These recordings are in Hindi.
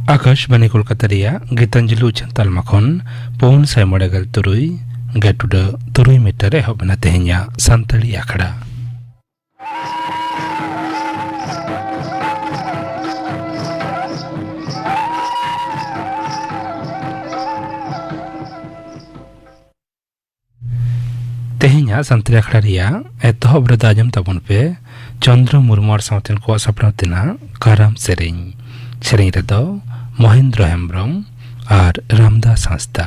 आकाशवाणी कोलकाता गीतांजलि उछन तालमा खन पौन साय मडेगल तुरुई गेटुड तुरुई मीटर एहबना तेहኛ सानताली आखड़ा तेहኛ सानताली आखड़ा रिया एतहब रदाजम तबन पे चंद्र मुर्मू सावतेन को सपना तेना काराम सेरेኝ सेरेኝ रेदो महेंद्र हेम्ब्रम और रामदास हांसदा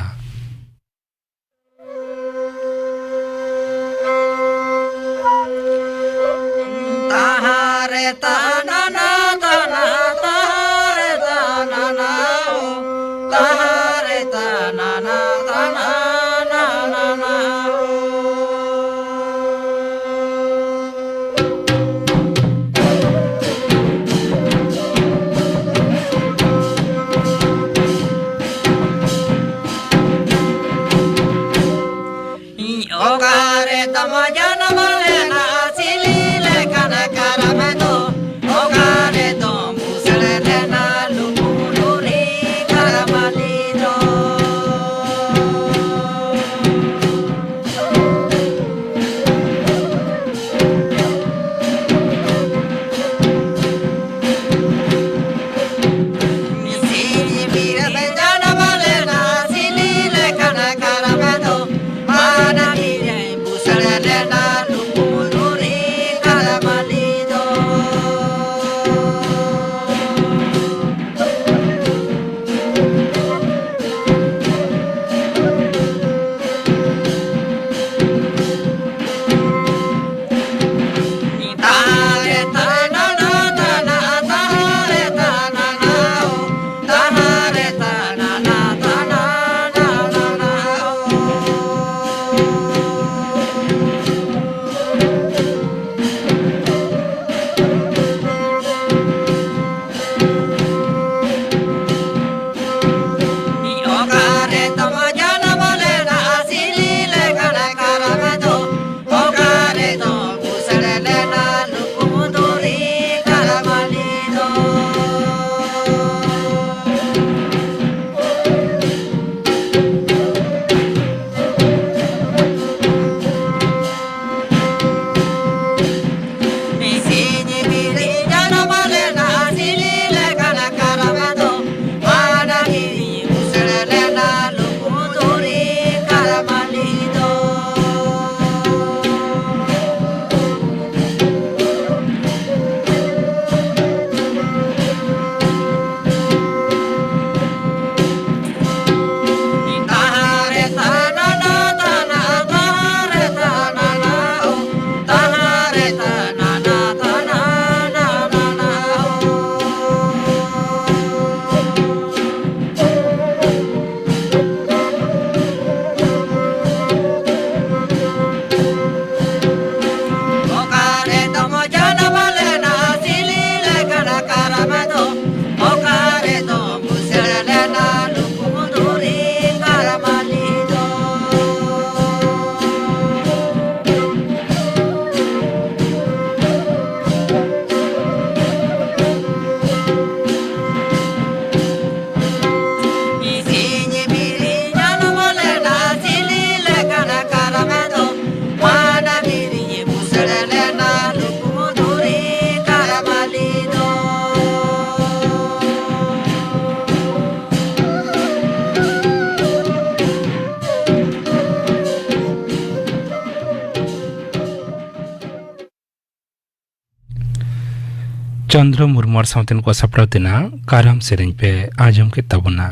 चंद्र मुर्मू सावतेन को सपड़ा तेना काराम सेरेኝ पे आजम के तबना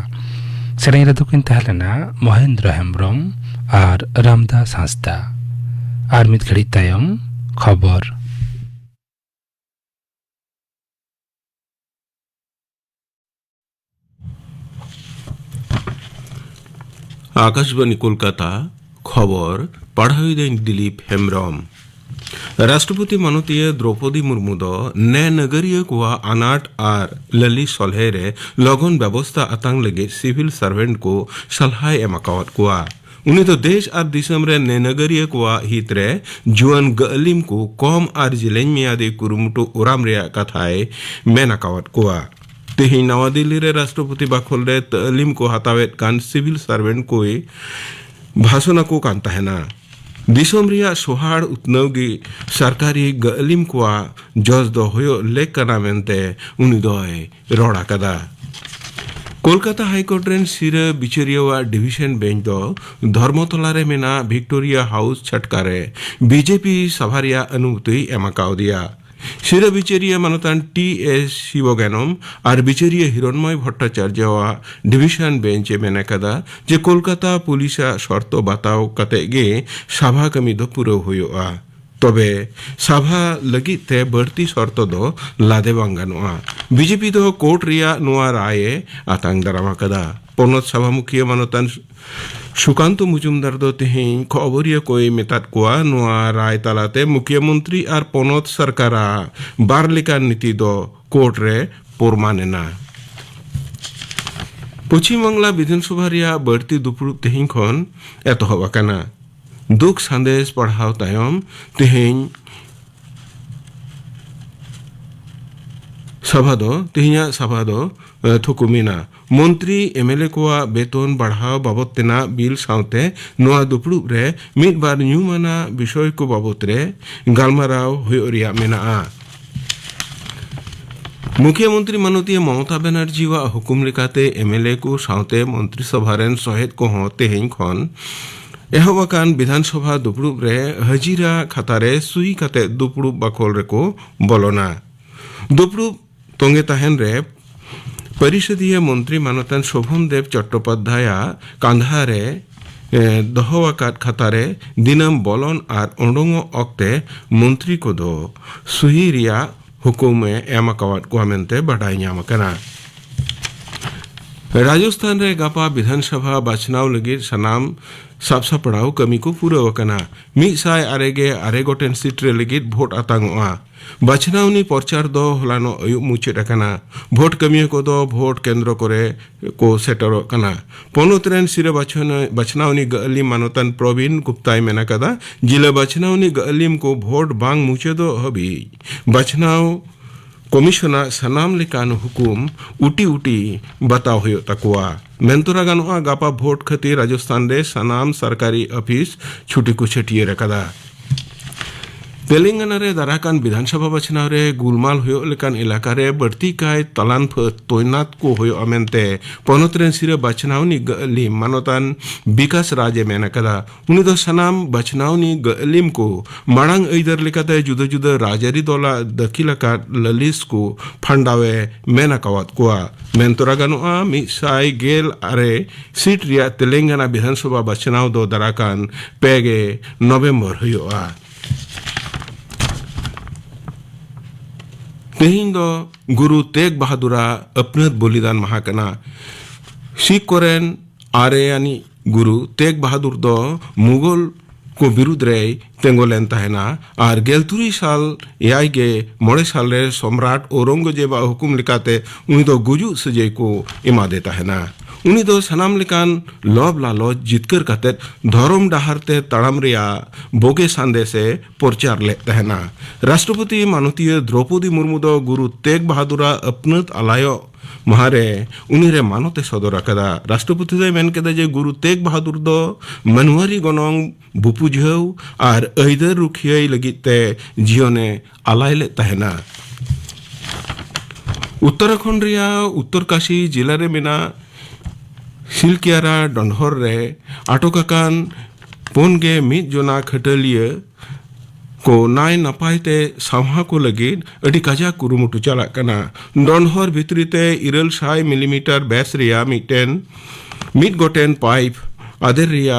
सेरेኝ रेदो किन तहलेना महेंद्र हेम्ब्रम और रामदास हांसदा और मित घड़ी तायम खबर आकाशवाणी कोलकाता खबर पढ़ाई देन दिलीप हेम्ब्रम राष्ट्रपति माननीय द्रौपदी मुर्मू दो ने नगरीय कुआ अनाट और लली सलहे रे लगन व्यवस्था अतांग लगे सिविल सर्वेंट को सलाह एमाकावत कुआ उन्हें तो देश और दिसम रे ने नगरीय कुआ हित रे जुआन गलिम को कम और जिलें मियादी कुरुमुटु उराम रे कथाए मेनाकावत कुआ तेही नवा दिल्ली रे राष्ट्रपति बाखोल रे तालीम को हतावेत कान सिविल सर्वेंट कोई भाषण को कान तहना दिसोम रिया सोहाड़ उतनौगी सरकारी गलिम को जज दो होयो लेक कना मेंते उनी दोय रोड़ा कदा कोलकाता हाईकोर्ट रेन सिरे बिचरिया डिविजन बेंच दो धर्मतला रे मेना विक्टोरिया हाउस छटकारे बीजेपी सभारिया अनुमति एमाकाव दिया सिरे बिचरिया मानतान टी.एस. शिवज्ञानम और बिचरिया हिरणमय भट्टाचार्य डिविजन बेंचे मेने कदा जे कोलकाता पुलिसा शर्त बाताव कते गे सभा कमी दो पुरो हुआ तबे सभा लगित ते बढ़ती शर्त दो लादे बांगानोआ बीजेपी दो कोर्ट रिया नुआ राय आतंक दरामा कदा पनत सभा मुखिया मानतान सुकांत मुजुमदार दो तेहें खबरिया कोई मेतात कोआ नुआ राय तालाते मुख्यमंत्री और पनत सरकारा बारलिका नीति दो कोर्ट रे पोरमानेना पश्चिम बांगला विधानसभा रिया बढ़ती दुपुर तेहें खन एतहब आकाना दुख संदेश पढ़ाव तायम तेहें सभा दो थुकुमिना मंत्री एमएलए को बेतन बढ़ाव बाबद तेना बिल साउते नोआ दुपुड़ुब रे मिद बार न्यूमाना विषय को बाबद रे गालमाराव होरिया मेना मुख्यमंत्री माननीय ममता बनर्जी वा हुकुम लेकाते एमएलए को साउते मंत्री सभा रेन सहेद को तेहें खन एहवाकान विधानसभा दुपुड़ुब रे हजीरा खातारे सुई काते दुपुड़ुब बाखोल रे को बोलोना दुपुड़ुब तोंगे ताहेन रे परिषदीय मंत्री मानतान शोभन देव चट्टोपाध्याय कांधारे दहवाकात खातारे दिनम बोलन और ओंडोंग अक्ते मंत्री को दो सुही रिया हुकुमे एमाकावात को मेंते बढ़ाई ᱧᱟᱢ राजस्थान रे गापा विधानसभा बाछनाव लगी सनाम साबसा पड़ाव कमी को पूरा वकना मिसाय आरेगे आरे गोटेन सीट रे लगी भोट आतांगोआ बाछनावनी प्रचार दो हलानो अयुब मुचेद अकना भोट कमी को दो भोट केंद्र करे को सेटर कना पोनोत रेन सिरे बाछनावनी गअली मानतान प्रवीण गुप्ताय मेना कदा जिला बाछनावनी गअलीम को भोट बांग मुचेदो हबी बाछनाव कमिशनर सनाम लेकान हुकुम उटी उटी बताव हुयो तकुआ मेंतोरा गानोआ गापा भोट खती राजस्थान रे सनाम सरकारी ऑफिस छुटी को छटिए रखदा तेलंगाना रे दाराकान विधानसभा बचनाव रे गुलमाल हुयो लेकान इलाका रे बढ़ती काय तलान तैनात को हुयो अमेंते पनत रेन सिरे बचनावनी गअलीम मानतान विकास राजे मेना कदा उनी दो सनाम बचनावनी गअलीम को मांग ऐदर लेकाते जुदा जुदा राजारी दोला दखिलका ललिस को फंडावे मेना कवात कोआ मेंतोरा गानोआ मिसाई गेल आरे सीट रिया तेलंगाना विधानसभा बचनाव दो दाराकान पेगे नवंबर हुयोआ तेहिं दो गुरु तेग बहादुरा अपनत बलिदान महाकना सिख कोरेन आरे यानी गुरु तेग बहादुर दो मुगल को विरुद्ध रे तेंगोलेन तहना और गेलतुरी साल याई गे मोड़े साल रे सम्राट औरंगजेब हुकुम लिकाते उनी दो गुजु सजे को इमा देता है ना उनी दो सनाम लेकान लोभ लालच जितकर कते धर्म डाहरते तड़म रिया बोगे सांदे से प्रचार लेते हैं ना राष्ट्रपति माननीय द्रौपदी मुर्मू दो गुरु तेग बहादुरा अपनत अलायो महारे उनी रे मानते सदर कदा राष्ट्रपति दे मेन केदा जे गुरु तेग बहादुर दो मनवारी गनंग बुपुझौ और ऐदर रुखियै लगिते जियोने अलायले तहना उत्तराखंड रिया उत्तरकाशी जिला रे मेना सिलकियारा डंडहर रे आटोकाकान पोनगे मिद जोना खटलिया को नाय नपायते सामहा को लगी अड़ी काजा कुरुमुटु चला कना डंडहर भितरीते 200 मिलीमीटर बेस रिया मिड गोटेन पाइप आदर रिया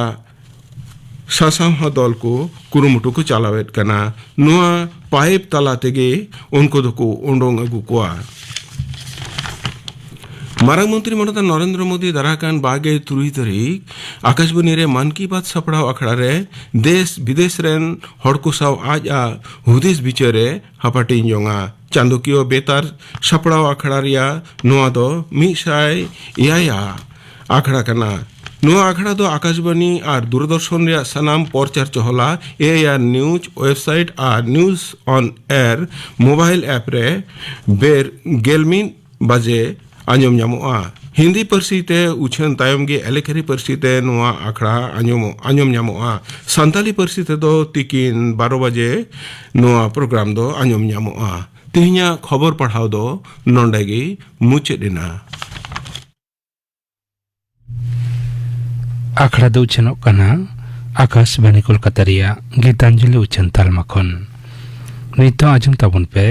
सासामहा दल को कुरुमुटु को चलावेत कना नुआ पाइप तला तेगे उनको दको उंडोंग अगु कोआ मारंग मंत्री मनता नरेंद्र मोदी दराकान बागे 3 तारीख आकाशवाणी रे मन की बात सपड़ाव अखड़ा रे देश विदेश रेन हड़ को साव आज हुदिस बिचरे हपाटी जोंगा चांदोकियो बेतार सपड़ाव अखड़ा रिया नुआ दो मिसाय इया आखड़ा कना नुआ आखड़ा दो आकाशवाणी और दूरदर्शन रे सनाम प्रचार चहला एआर न्यूज वेबसाइट और news on air mobile app रे बेर गेलमिन बजे आंजम ᱧᱟᱢᱚᱜᱼᱟ हिंदी पार्सी ते उछन तायम गे एलेखरी पार्सी ते नुआ आखड़ा आंजम ᱧᱟᱢᱚᱜᱼᱟ सान्ताली पार्सी ते दो तिकिन 12 बजे नुआ प्रोग्राम दो आंजम ᱧᱟᱢᱚᱜᱼᱟ तिहिया खबर पढ़ाव दो नोंडेगी मुचेदिना आखड़ा दो उछनो कना आकाशवाणी कोलकाता रिया गीतांजलि उछन तालमा खन नितो आजम ताबुन पे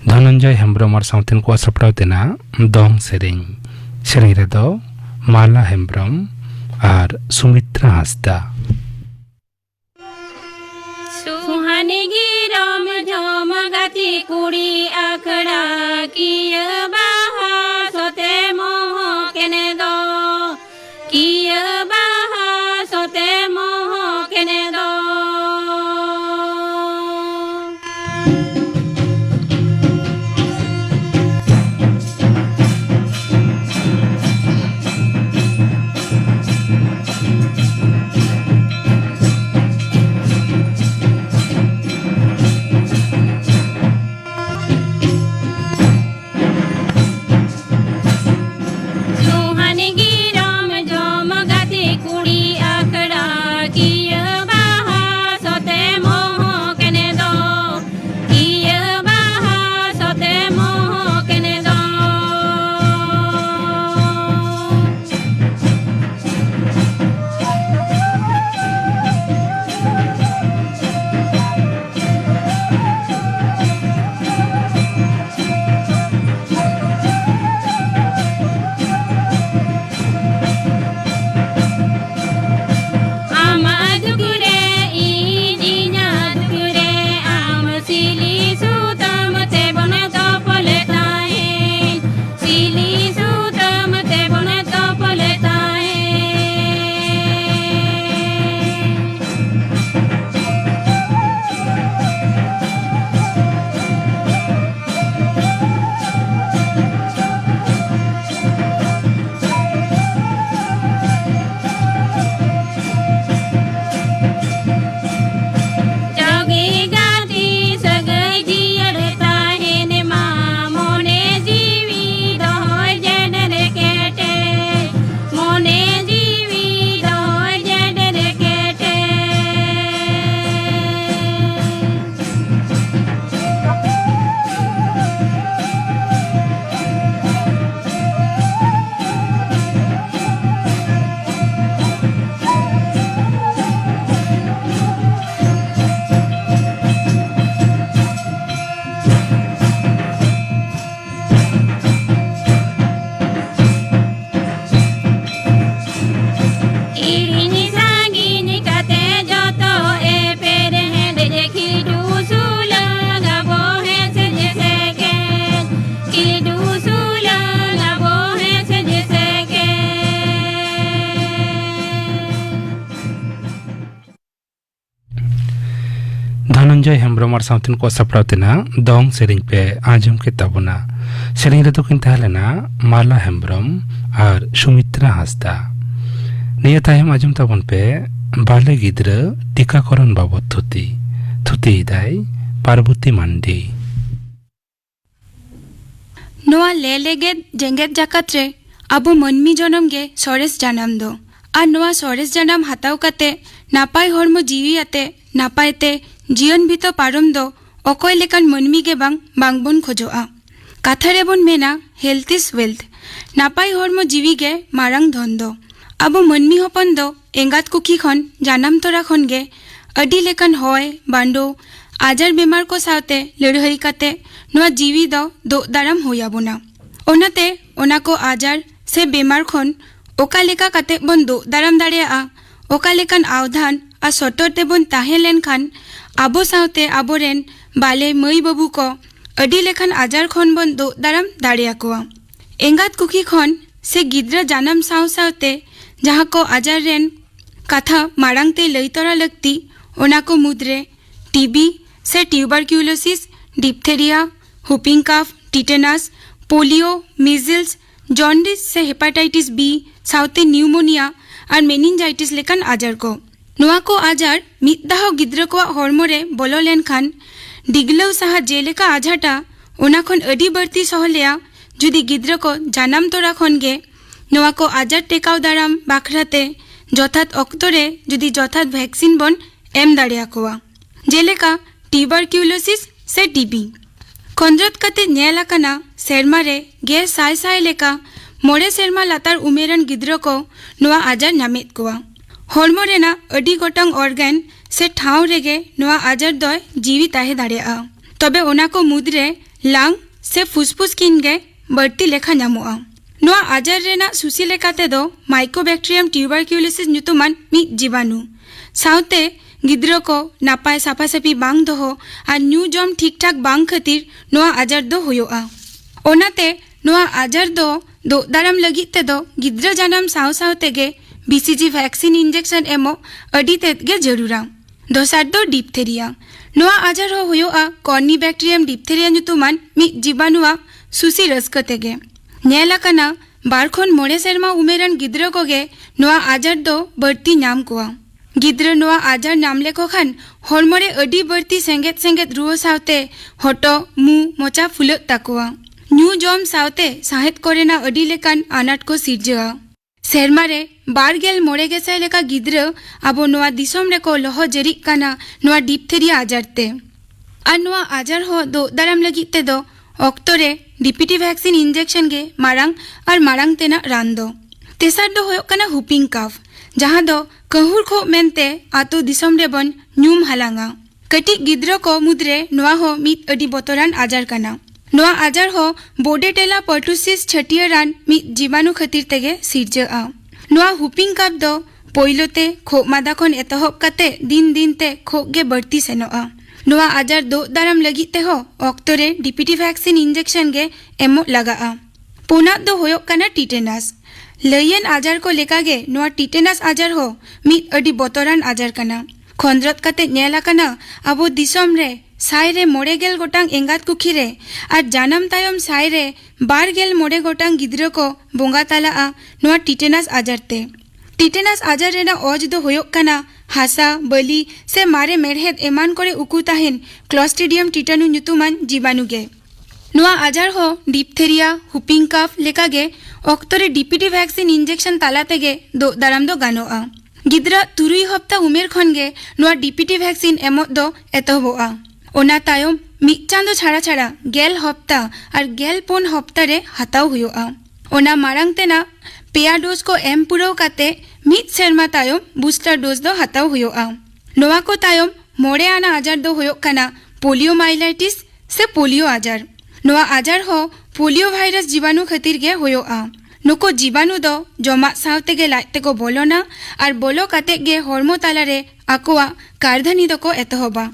धनंजय हेम्ब्रम और साउथन को सपड़ाव तेना दोंग सेरेंग सेरेंग रे दो माला हेम्ब्रम और सुमित्रा हांसदा सुहानी गिरम झम गाती कुड़ी आखड़ा किय बाहा सोते मोह केने दो किय बाहा सोते मोह केने दो धनंजय हेम्ब्रम और साउथन को सपड़ाव तेना दोंग सेरेंग पे आजम के ताबुना सेरेंग रे तो किन ताहलेना माला हेम्ब्रम और सुमित्रा हांसदा निया तायम आजम ताबुन पे बाले गिद्रा टीकाकरण बाबत थुती हिदाय पार्वती मांडी नोआ लेलेगे जेंगेत जाकात रे आबो मनमी जनम गे सरेस जानम दो और नोआ सरेस जानम हाताव काते नापाय हरमो जीवी आते नापायते जीवन भीतो पारम दो अकय लेकान मनमी गे बांगबन खोजोआ कथा रेबन मेना हेल्थ इज वेल्थ नापाय हरमो जीवी गे मारांग धन दो आबो मनमी हपन दो एंगात कुकी खन जानम तोरा खन गे अडी लेकान होय बांडो आजार बेमार को सावते लड़हई काते नोआ जीवी दो दाराम होयाबोना ओनाते ओना को आजार से बेमार खन ओका लेका काते बन दो दाराम दाड़ेया ओका लेकान आवधान आ सटर तेबन ताहे लेन खान आबो सावते आबोरेन बाले मई बाबू को अडी लेखान आजार खन बन दो दाराम दाड़ेया कोआ एंगात कुकी खन से गिद्रा जानम साव सावते जहाँ को आजार रेन कथा मारांगते लई तोरा लगती ओना को मुद्रे टीबी से ट्यूबरक्यूलोसिस डिप्थेरिया हुपिंग काफ टिटेनास पोलियो मिजल्स जॉन्डिस से हेपाटाइटिस बी सावते न्यूमोनिया और मेनिंजाइटिस लेकान आजार को नुआ को आजार मिददाह गिद्रा को हॉर्मोरे बोलो लेन खान डिगलव सहा जेलेका आजाटा ओना खन अडी बर्ती सहलेया जुदी गिद्रा को जानाम तोरा खन गे नोआ को आजार टेकाव दाराम बाखराते जथात अक्तरे जुदी जथात वैक्सीन बन एम दाड़िया कोआ जेलेका ट्यूबरक्यूलोसिस से टीबी खंद्रत कते नेल आकाना सेरमा रे गे साय साय लेका मोड़े सेरमा लातार उमेरन गिद्रा को नोआ आजार नामेत कोआ हॉर्मो रेना अडी गोटांग ऑर्गन से ठाव रेगे नोआ आजार दय जीवी ताहे दाड़िया तबे ओना को मुद्रे लांग से फुसफुस किन गे बढ़ती लेखा नामोआ नोआ आजार रेना सुसी लेकाते दो माइकोबैक्टीरियम ट्यूबरक्यूलोसिस ᱧᱩᱛᱩᱢᱟᱱ ᱢᱤᱫ जीवाणु साउते गिद्रा को नापाय साफासाफी बांग दोहो और न्यू जम ठीक ठाक बांग खातिर नोआ आजार दो होयोआ ओनाते नोआ आजार दो दो दाराम लगित ते दो गिद्रा जानाम साव साव तेगे बीसीजी वैक्सीन इंजेक्शन एमो अडी तेगे जरूरा दोसार दो डिप्थेरिया नोआ आजार हो होयोआ कॉर्निबैक्टीरियम डिप्थेरिया ᱧᱩᱛᱩᱢᱟᱱ ᱢᱤᱫ जीवाणुआ सुसी रस्क तेगे नेलाकाना बार खन मोड़े सेरमा उमेरन गिद्रा कोगे नोआ आजार दो बढ़ती नाम कोआ गिद्रा नोआ आजार नाम लेको खान हॉर्मोरे अडी बढ़ती सेंगेत सेंगेत रुआ सावते हटो मु मोचा फुलत ताकोआ न्यू जम सावते साहेत कोरेना अडी लेकान आनाट को सिरजा सेरमारे 12 मोड़े गेसाय लेका गिद्रा आबो नोआ दिसोम रेको लोहो जरिक काना नोआ डिप्थेरिया आजारते और नोआ आजार हो दो दाराम लगित ते दो ऑक्टोरे डीपीटी वैक्सीन इंजेक्शन गे मारांग और मारांग तेना रान दो तेसार दो होयो कना हुपिंग काफ जहां दो कहूर खो मेनते आतो दिसोम रे बन न्यूम हलांगा कटी गिद्रा को मुद्रे नोआ हो मित अडी बोतरान आजार कना नोआ आजार हो बोडेटेला पर्टुसिस छटिया रान मित जीवाणु खातिर तेगे सिरजा नोआ हुपिंग काफ दो पोइलोते खो मादा खन एतहब काते दिन दिन ते खो गे बढ़ती सेनोआ नोआ आजार दो दाराम लगित ते हो ऑक्टोरे डीपीटी वैक्सीन इंजेक्शन गे एमो लगा पुना दो होयो कना टिटेनास लयन आजार को लेका गे नोआ टिटेनास आजार हो मित अडी बोतरान आजार कना खंद्रत कते नेला कना अबो दिसोम रे साय रे मोड़े गेल गोटांग एंगात कुखी रे और जानम तायम साय रे 12 मोड़े गोटांग गिद्रा को बोंगा ताला नोआ टिटेनास आजार ते टिटेनास आजार रेना ओज दो होयो कना हासा बली से मारे मेड़हेद एमान करे उकू ताहेन क्लॉस्ट्रिडियम टिटानु ᱧᱩᱛᱩᱢᱟᱱ जीवाणु गे नोआ आजार हो डिप्थेरिया हुपिंग काफ लेका गे ऑक्टोरे डीपीटी वैक्सीन इंजेक्शन तालाते गे दो दाराम दो गानोआ गिद्रा 3 हफ्ता उमेर खन गे नोआ डीपीटी वैक्सीन एमो दो एतहबोआ ओना तायम मिद चांदो छाड़ा छाड़ा 10 हफ्ता और 10 हफ्ता रे हताव हुयोआ ओना मारांग तेना पेया डोज को एम पुरव काते मिद सेरमा तायम बूस्टर डोज दो हताव हुयोआ नोआ को तायम मोड़े आना आजार दो होयो कना पोलियोमाइलाइटिस से पोलियो आजार नोआ आजार हो पोलियो वायरस जीवाणु खातिर गे होयोआ नुको जीवाणु दो जमा सावते गे लाइते को बोलोना और बोलो काते गे हॉर्मो तालारे आकोआ कारधानी दो को एतहबा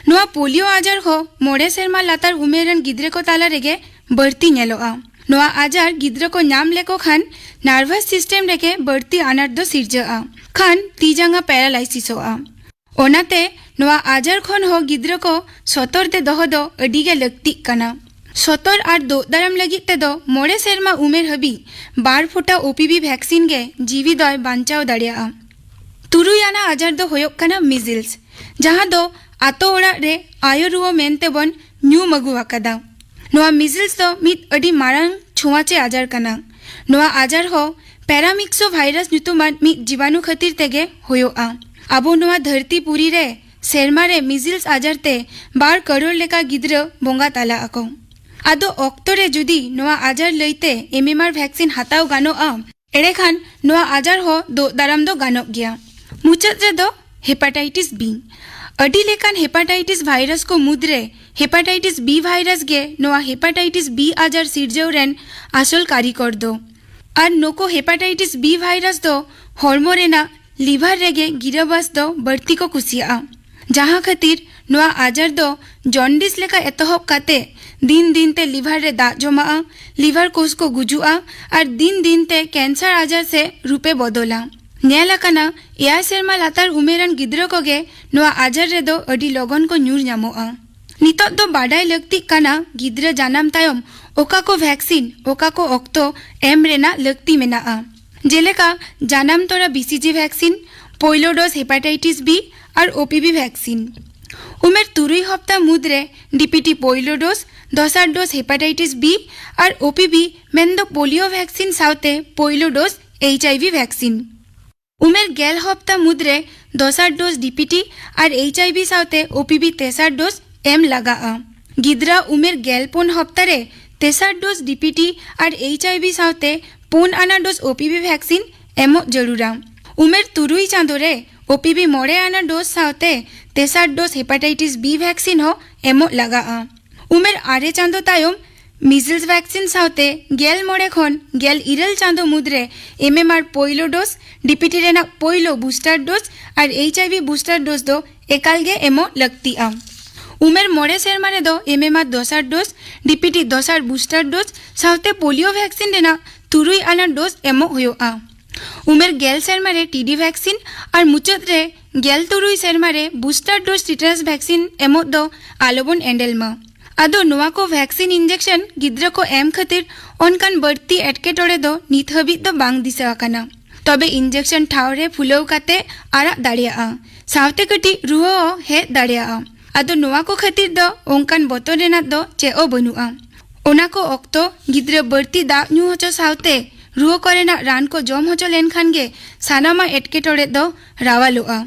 नोआ पोलियो आजार हो मोड़े सेरमा लातार उमेरन गिद्रे को तालारे गे बढ़ती नेलोआ नोआ आजार गिद्रा को नाम लेको खान नार्वस सिस्टम रेके बढ़ती आनाट दो सिरजा खान तीजांगा पैरालाइसिस होआ ओनाते नोआ आजार खन हो गिद्रा को सतर ते दोह दो अडी गे लगती कना सतर और दो दाराम लगित ते दो मोड़े सेरमा उमेर हबी 12 फुटा ओपीवी वैक्सीन गे जीवी दय बांचाव दाड़िया तुरुयाना आजार दो होयो कना मिजिल्स जहां दो आतो ओड़ा रे आयो रुओ मेनते बन न्यू मगु आकादा नोआ मिजिल्स दो मित अडी मारांग छुआचे आजार कना नोआ आजार हो पैरामिक्सो वायरस ᱧᱩᱛᱩᱢᱟᱱ मित जीवाणु खातिर तेगे होयोआ आबो नोआ धरती पुरी रे सेरमा रे मिजिल्स आजार ते 12 करोड़ लेका गिद्रा बोंगा ताला आको आदो ऑक्टोरे जुदी नोआ आजार लइते एमएमआर वैक्सीन हताव गानोआ एड़े खान नोआ आजार हो दो दाराम दो गानो गया मुचाद रे दो हेपाटाइटिस बी अडी लेकान हेपाटाइटिस वायरस को मुद्रे हेपाटाइटिस बी वायरस गे नोआ हेपाटाइटिस बी आजार सिरजौरेन आसल कारिकर दो और नोको हेपाटाइटिस बी वायरस दो हॉर्मो रेना लिवर रेगे गिराबास दो बढ़ती को कुसिया जहां खातिर नोआ आजार दो जॉन्डिस लेका एतहब काते दिन दिन ते लिवर रे दाग जमा लिवर कोष को गुजुआ और दिन दिन ते कैंसर आजार से रूपे बदला नेलाकाना एया सेरमा लातार उमेरन गिद्रा कोगे नोआ आजार रे दो अडी लगन को न्यूर ᱧᱟᱢᱚᱜᱼᱟ नितो दो बाडाय लगती काना गिद्रा जानाम तायम ओका को वैक्सीन ओका को ऑक्टो एम रेना लगती मेनाआ जेलेका जानाम तोरा बीसीजी वैक्सीन पोइलो डोज हेपाटाइटिस बी और ओपीवी वैक्सीन उमेर 3 हफ्ता मुद्रे डीपीटी पोइलो डोज दसार डोज हेपाटाइटिस बी और ओपीवी मेन पोलियो वैक्सीन साउते पोइलो डोज HIV वैक्सीन उमेर गेल हप्ता मुद्रे दसार डोज डीपीटी और HIV साउते ओपीवी तेसार डोज एम लगा गिद्रा उमेर गेल पुन हप्तारे तेसार डोज डीपीटी और HIV साउते पुन आना डोज ओपीवी वैक्सीन एमो जरूरा उमेर तुरुई चांदोरे ओपीवी मोड़े आना डोज साउते तेसार डोज हेपाटाइटिस बी वैक्सीन हो एमो लगा उमेर आरे चांदो तायम मिजल्स वैक्सीन साउते गेल मोड़े खन गेल इरल चांदो मुद्रे MMR पोइलो डोज डीपीटी रेना पोइलो बूस्टर डोज और HIV बूस्टर डोज दो एकालगे एमो लगती उमेर मोड़े सेरमारे दो MMR दसार डोज डीपीटी दसार बूस्टर डोज साउते पोलियो वैक्सीन रेना तुरुई आना डोज एमो हुयो उमेर गेल सेरमारे TD वैक्सीन और मुचत रे गेल तुरुई सेरमारे बूस्टर डोज टिटनस वैक्सीन एमो दो आलोबन एंडेलमा आदो नोआ को वैक्सीन इंजेक्शन गिद्रा को एम खातिर ओनकान बढ़ती एटकेटोड़े दो नित हबित दो बांग दिसा आकाना तबे इंजेक्शन ठावरे फुलौ काते आरा दाड़िया सावते कटी रुहो हे दाड़िया आदो नोआ को खातिर दो ओनकान बोतो रेना दो चेओ बनुआ ओना को ओक्तो गिद्रा बढ़ती दा न्यू होचो सावते रुहो करेना रान को जम होचो लेनखान गे सानामा एटकेटोड़े दो रावालोआ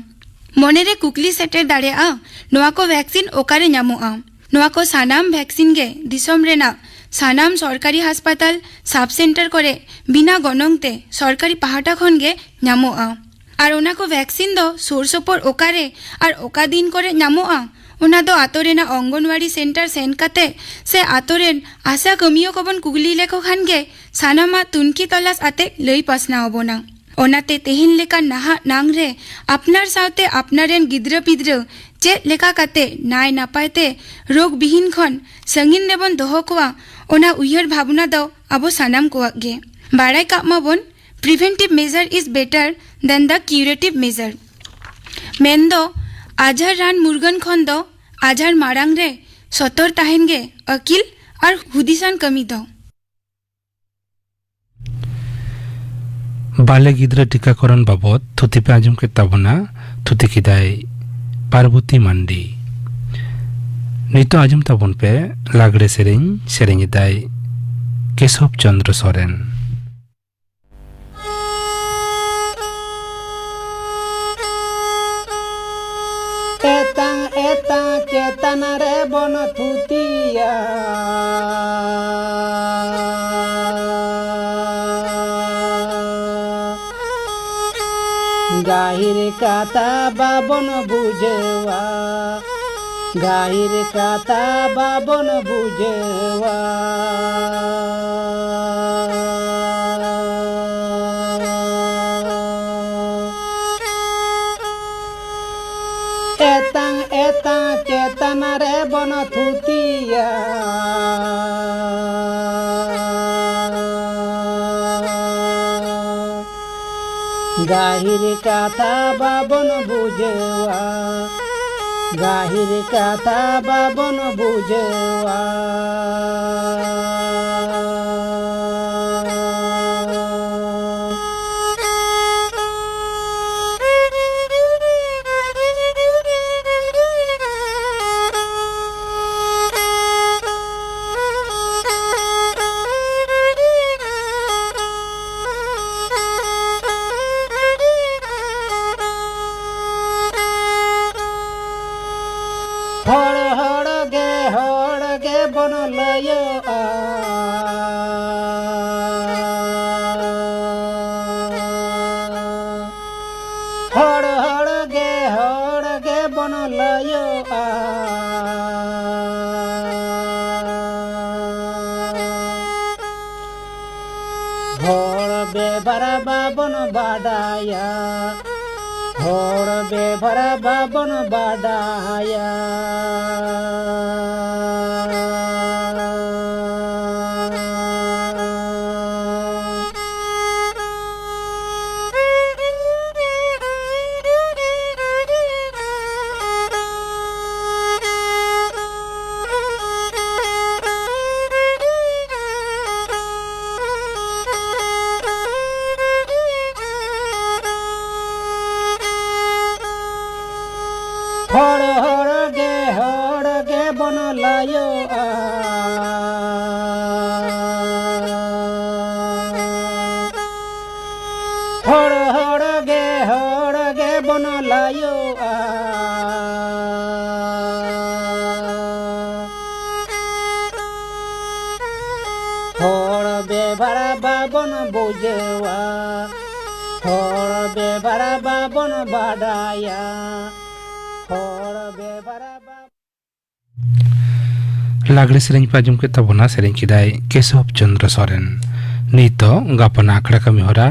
मोनेरे कुकली सेटेर दाड़िया नोआ को वैक्सीन ओकारे न्यामोआ नोआ को सानाम वैक्सीन गे दिसोम रेना सानाम सरकारी हासपाताल साब सेंटर करे बिना गनंगते सरकारी पहाटा खन गे न्यामोआ और ओना को वैक्सीन दो सोरसोपर ओकारे और ओका दिन करे न्यामोआ ओना दो आतोरेना अंगनवाड़ी सेंटर सेन काते से आतोरेन आशा कमियो कोबन कुगली लेको खान गे सानामा तुनकी तलाश आते लई पासना ओबोना ओनाते तेहिन लेका नाहा नांगरे अपनार सावते अपनारेन गिद्र पिद्र चे लेका काते नाय नापायते रोग बिहीन खन संगीन रेबन दोहो कोआ ओना उयहर भावना दो आबो सानाम कोआक गे बाड़ाय कामबोन preventive measure is better than the curative measure मेन दो आजार रान मुरगन खन दो आजार मारांग रे सतर ताहेन गे अकिल और हुदिसान कमी दो बाले गिद्रा टीकाकरण बाबद थुति पे आजम के ताबना थुति किदाय पार्वती मांडी नितो आजम ताबन पे लागड़े सेरेंग दाय केशव चंद्र सोरेन एता चेतन रे बन थुतिया गाहिर काता बाबन बुझवा गाहिर काता बाबन बुझवा एता चेतन रे बन थुतिया गाहिर काथा बाबन बुझवा गाहिर काथा बाबन बुझवा हड़ गे बन लयो हड़ गे बन लयो हड़ बेबर बाबन बाडाया हड़ बेबर बाबन बाडाया हड़ गे hor ge bonolayo hor bebara babon bojewa hor bebara babon badaya hor bebara लागले सेरेंज पाजुम के तबना सेरेंज किदाय केशव चंद्र सोरेन नीतो गापना आखड़ा कमी होरा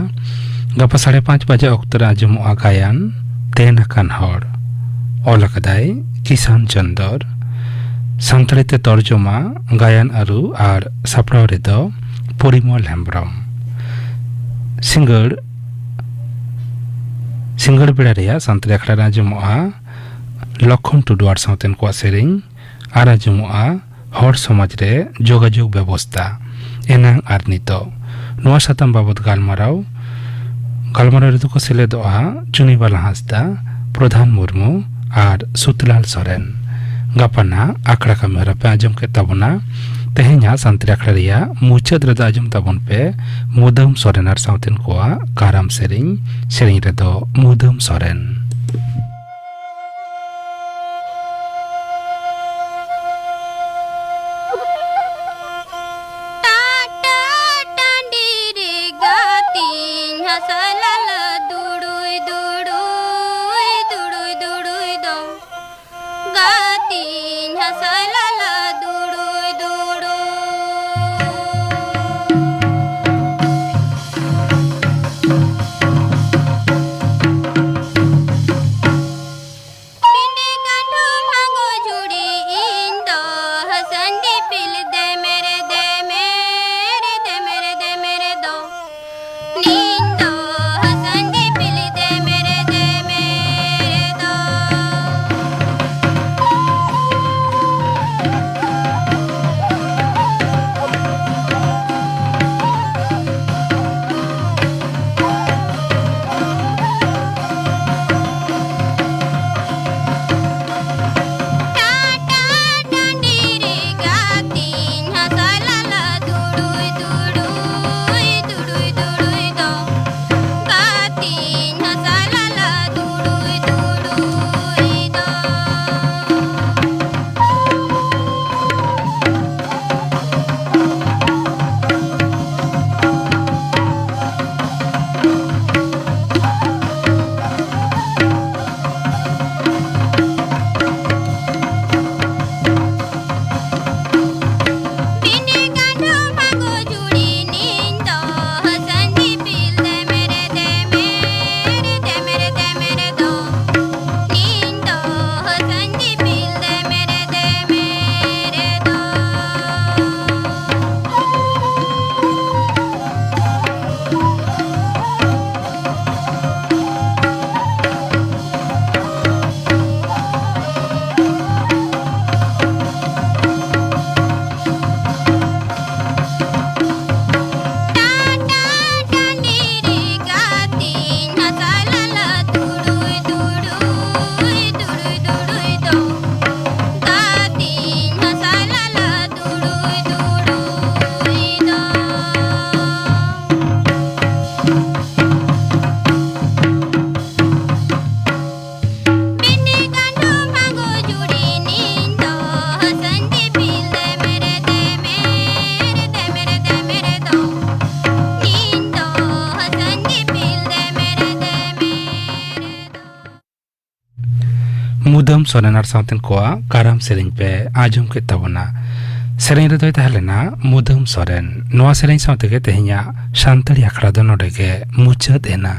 गापा 5:30 बजे अक्तर आजम गायन तेन अकान हर ओलकदाय किसान चंदर सांतलिते तर्जमा गायन आरु आर सापड़ाव रेदो परिमल हेम्ब्रम सिंगड़ बेड़ा रेया सांतली आखड़ा आजम लखन टुडुआर साउतेन को सेरेंज आर आजम हर समाज रे जोगाजोग व्यवस्था एनांग आर नितो नोआ साताम बाबद गालमाराव रेदो को सेलेदोआ चुनीबाला हांसदा प्रधान मुर्मू आर सुतलाल सोरेन गापाना आखड़ा का मेहरा पे आजम के तबना तेहेኛ सांतरी आखड़ा रिया मुचाद रेदो आजम तबन पे मुदम सोरेन आर साउतेन कोआ काराम सेरेंज रेदो मुदम सोरेन मुदम सोरेनार साउतेन कोआ काराम सेरेंज पे आजम के तबना सेरेंज रे दोय तहलेना मुदम सोरेन नोआ सेरेंज साउते के तेहिया शांतड़ी आखड़ा दो नोडे के मुचाद एना